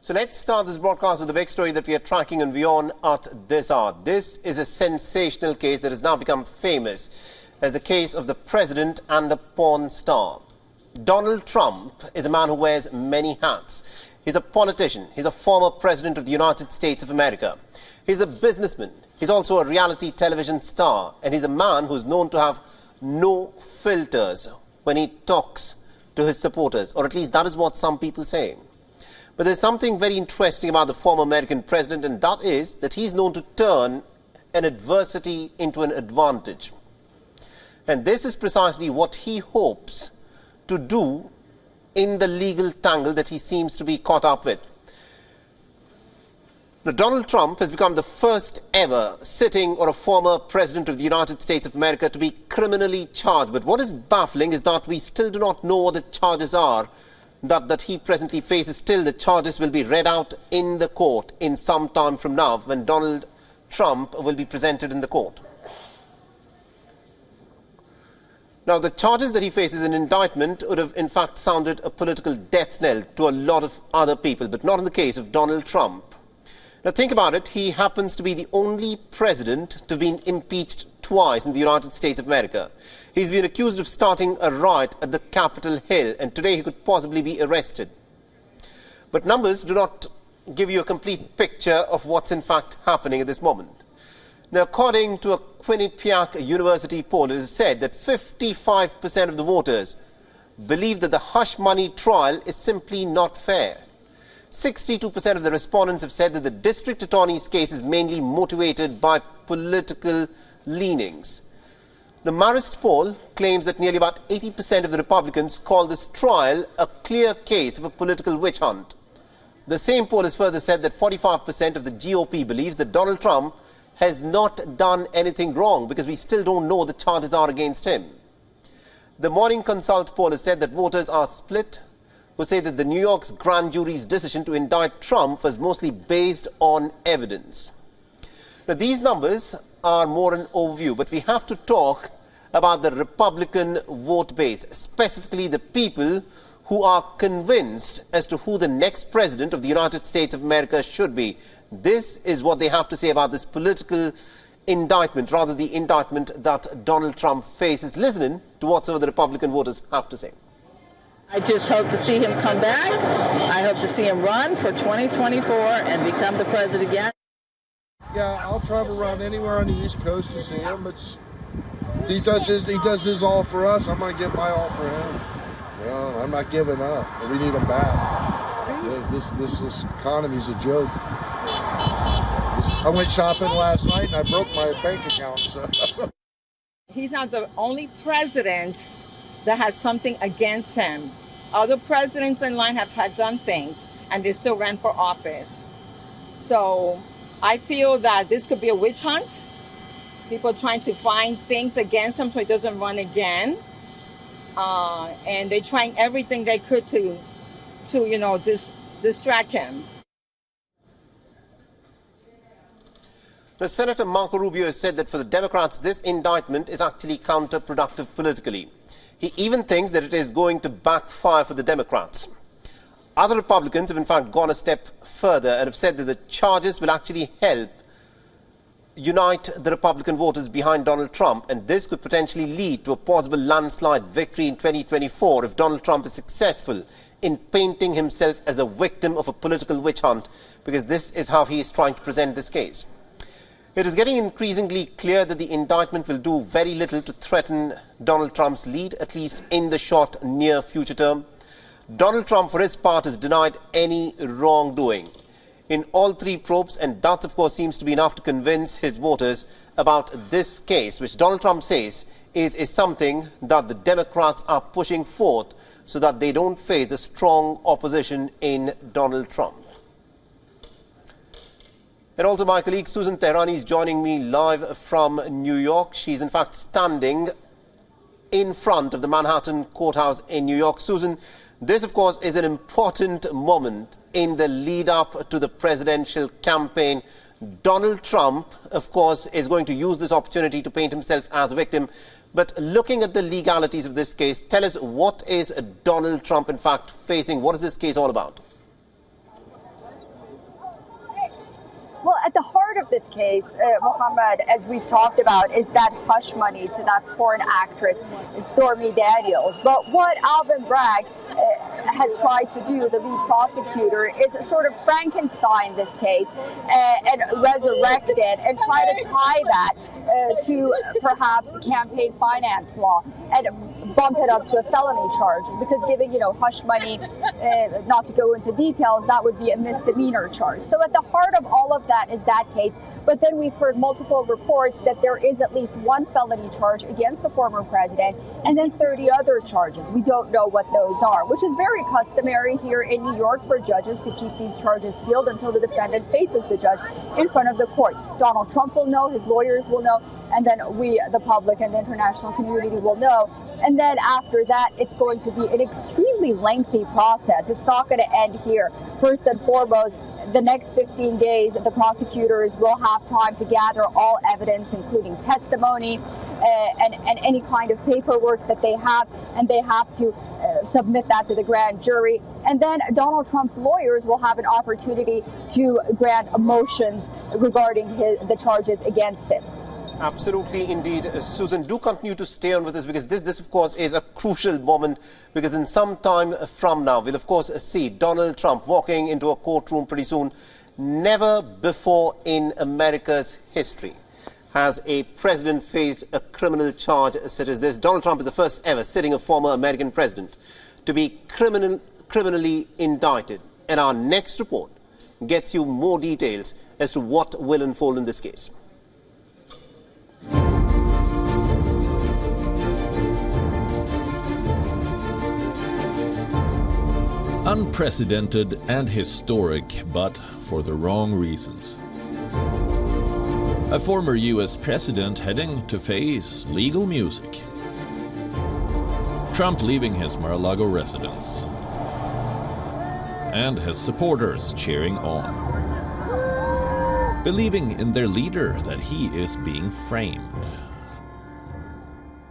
So let's start this broadcast with the big story that we are tracking on WION at this hour. This is a sensational case that has now become famous as the case of the president and the porn star. Donald Trump is a man who wears many hats. He's a politician. He's a former president of the United States of America. He's a businessman. He's also a reality television star. And he's a man who's known to have no filters when he talks to his supporters, or at least that is what some people say. But there's something very interesting about the former American president, and that is that he's known to turn an adversity into an advantage. And this is precisely what he hopes to do in the legal tangle that he seems to be caught up with. Now, Donald Trump has become the first ever sitting or a former president of the United States of America to be criminally charged. But what is baffling is that we still do not know what the charges are that he presently faces. Still, the charges will be read out in the court in some time from now when Donald Trump will be presented in the court. Now, the charges that he faces in indictment would have in fact sounded a political death knell to a lot of other people, but not in the case of Donald Trump. Now, think about it. He happens to be the only president to have been impeached twice in the United States of America. He's been accused of starting a riot at the Capitol Hill, and today he could possibly be arrested. But numbers do not give you a complete picture of what's in fact happening at this moment. Now, according to a Quinnipiac University poll, it is said that 55% of the voters believe that the hush money trial is simply not fair. 62% of the respondents have said that the district attorney's case is mainly motivated by political leanings. The Marist poll claims that nearly about 80% of the Republicans call this trial a clear case of a political witch hunt. The same poll has further said that 45% of the GOP believes that Donald Trump has not done anything wrong because we still don't know what the charges are against him. The Morning Consult poll has said that voters are split, who say that the New York's grand jury's decision to indict Trump was mostly based on evidence. Now, these numbers are more an overview, but we have to talk about the Republican vote base, specifically the people who are convinced as to who the next president of the United States of America should be. This is what they have to say about this political indictment, rather the indictment that Donald Trump faces. Listen to what some of the Republican voters have to say. I just hope to see him come back. I hope to see him run for 2024 and become the president again. Yeah, I'll travel around anywhere on the East Coast to see him. But he does his all for us. I'm going to give my all for him. You know, I'm not giving up. We need him back. This economy's a joke. I went shopping last night and I broke my bank account. So. He's not the only president that has something against him. Other presidents in line have done things and they still ran for office. So I feel that this could be a witch hunt. People trying to find things against him so he doesn't run again. And they're trying everything they could to distract him. Now, Senator Marco Rubio has said that for the Democrats, this indictment is actually counterproductive politically. He even thinks that it is going to backfire for the Democrats. Other Republicans have in fact gone a step further and have said that the charges will actually help unite the Republican voters behind Donald Trump, and this could potentially lead to a possible landslide victory in 2024 if Donald Trump is successful in painting himself as a victim of a political witch hunt, because this is how he is trying to present this case. It is getting increasingly clear that the indictment will do very little to threaten Donald Trump's lead, at least in the short, near future term. Donald Trump, for his part, has denied any wrongdoing in all three probes, and that, of course, seems to be enough to convince his voters about this case, which Donald Trump says is something that the Democrats are pushing forth so that they don't face the strong opposition in Donald Trump. And also my colleague Susan Tehrani is joining me live from New York. She's in fact standing in front of the Manhattan courthouse in New York. Susan, this of course is an important moment in the lead up to the presidential campaign. Donald Trump, of course, is going to use this opportunity to paint himself as a victim. But looking at the legalities of this case, tell us, what is Donald Trump in fact facing? What is this case all about? of this case, Mohammed, as we've talked about, is that hush money to that porn actress, Stormy Daniels. But what Alvin Bragg has tried to do, the lead prosecutor, is sort of Frankenstein this case and resurrect it and try to tie that to perhaps campaign finance law and bump it up to a felony charge, because giving, hush money, not to go into details, that would be a misdemeanor charge. So at the heart of all of that is that case. But then we've heard multiple reports that there is at least one felony charge against the former president and then 30 other charges. We don't know what those are, which is very customary here in New York for judges to keep these charges sealed until the defendant faces the judge in front of the court. Donald Trump will know, his lawyers will know, and then we, the public and the international community, will know. And then after that, it's going to be an extremely lengthy process. It's not going to end here. First and foremost, the next 15 days, the prosecutors will have time to gather all evidence, including testimony and any kind of paperwork that they have, and they have to submit that to the grand jury. And then Donald Trump's lawyers will have an opportunity to grant motions regarding the charges against him. Absolutely, indeed. Susan, do continue to stay on with us, because this, of course, is a crucial moment, because in some time from now, we'll, of course, see Donald Trump walking into a courtroom pretty soon. Never before in America's history has a president faced a criminal charge such as this. Donald Trump is the first ever sitting a former American president to be criminally indicted. And our next report gets you more details as to what will unfold in this case. Unprecedented and historic, but for the wrong reasons. A former US president heading to face legal music. Trump leaving his Mar-a-Lago residence. And his supporters cheering on. Believing in their leader that he is being framed.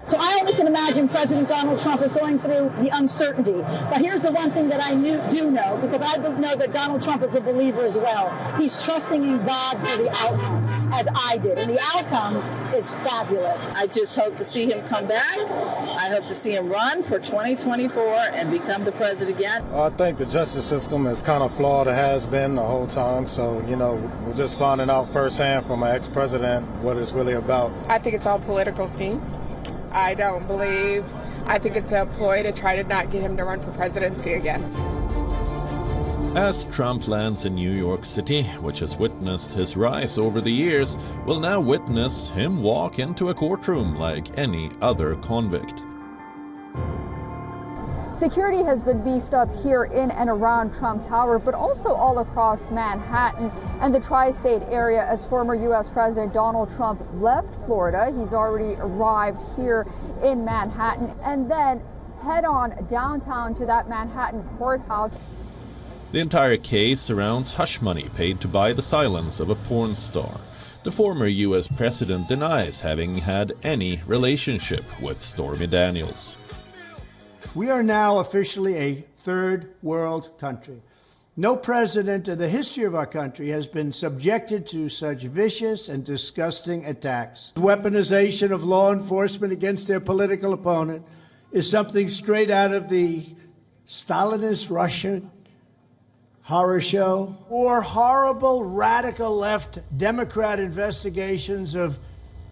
So I always can imagine President Donald Trump is going through the uncertainty. But here's the one thing that I do know, because I know that Donald Trump is a believer as well. He's trusting in God for the outcome, as I did. And the outcome is fabulous. I just hope to see him come back. I hope to see him run for 2024 and become the president again. I think the justice system is kind of flawed. It has been the whole time. So, we're just finding out firsthand from an ex-president what it's really about. I think it's all political scheme. I think it's a ploy to try to not get him to run for presidency again. As Trump lands in New York City, which has witnessed his rise over the years, will now witness him walk into a courtroom like any other convict. Security has been beefed up here in and around Trump Tower, but also all across Manhattan and the tri-state area as former U.S. President Donald Trump left Florida. He's already arrived here in Manhattan and then head on downtown to that Manhattan courthouse. The entire case surrounds hush money paid to buy the silence of a porn star. The former U.S. president denies having had any relationship with Stormy Daniels. We are now officially a third world country. No president in the history of our country has been subjected to such vicious and disgusting attacks. Weaponization of law enforcement against their political opponent is something straight out of the Stalinist Russian horror show, or horrible radical left Democrat investigations of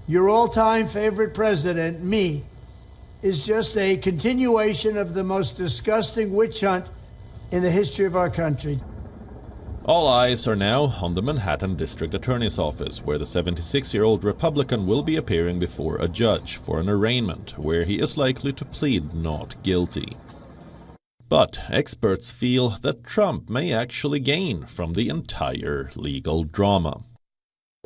your all-time favorite president, me, is just a continuation of the most disgusting witch hunt in the history of our country. All eyes are now on the Manhattan District Attorney's Office, where the 76-year-old Republican will be appearing before a judge for an arraignment, where he is likely to plead not guilty. But experts feel that Trump may actually gain from the entire legal drama.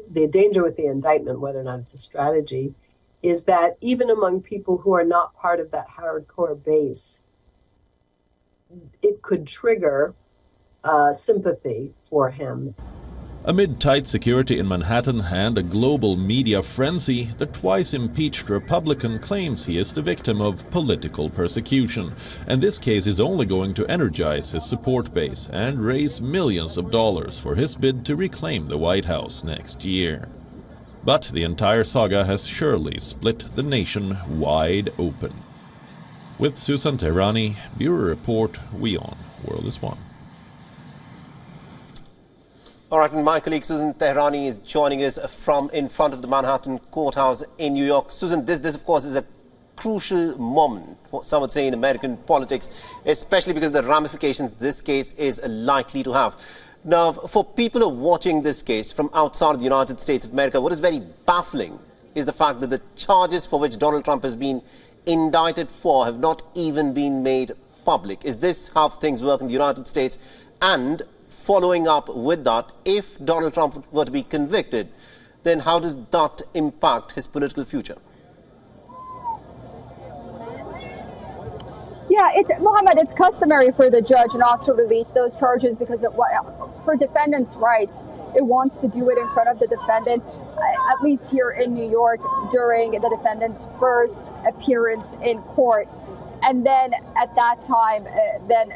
The danger with the indictment, whether or not it's a strategy, is that even among people who are not part of that hardcore base, it could trigger sympathy for him. Amid tight security in Manhattan and a global media frenzy, the twice-impeached Republican claims he is the victim of political persecution, and this case is only going to energize his support base and raise millions of dollars for his bid to reclaim the White House next year. But the entire saga has surely split the nation wide open. With Susan Tehrani, Bureau Report, WION World is One. All right, and my colleague Susan Tehrani is joining us from in front of the Manhattan courthouse in New York. Susan, this of course is a crucial moment, some would say, in American politics, especially because of the ramifications this case is likely to have. Now, for people who are watching this case from outside the United States of America, what is very baffling is the fact that the charges for which Donald Trump has been indicted for have not even been made public. Is this how things work in the United States? And following up with that, if Donald Trump were to be convicted, then how does that impact his political future? Yeah, Mohammed, it's customary for the judge not to release those charges because for defendants' rights, it wants to do it in front of the defendant, at least here in New York, during the defendant's first appearance in court. And then at that time, then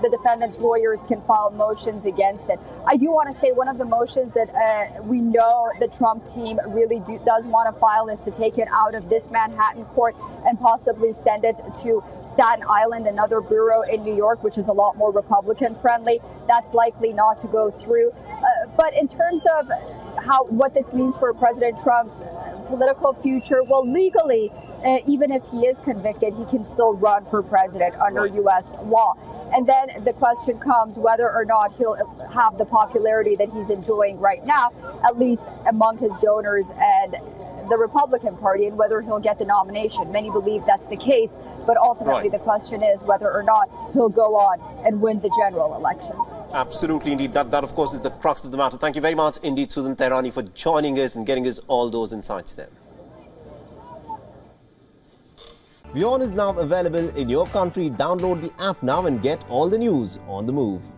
the defendant's lawyers can file motions against it. I do want to say one of the motions that we know the Trump team really does want to file is to take it out of this Manhattan court and possibly send it to Staten Island, another borough in New York, which is a lot more Republican friendly. That's likely not to go through. But in terms of what this means for President Trump's political future, well, legally, even if he is convicted, he can still run for president under U.S. law. And then the question comes whether or not he'll have the popularity that he's enjoying right now, at least among his donors and the Republican Party, and whether he'll get the nomination. Many believe that's the case, but ultimately the question is whether or not he'll go on and win the general elections. Absolutely, indeed. That of course, is the crux of the matter. Thank you very much indeed, Susan Tehrani, for joining us and getting us all those insights there. WION is now available in your country. Download the app now and get all the news on the move.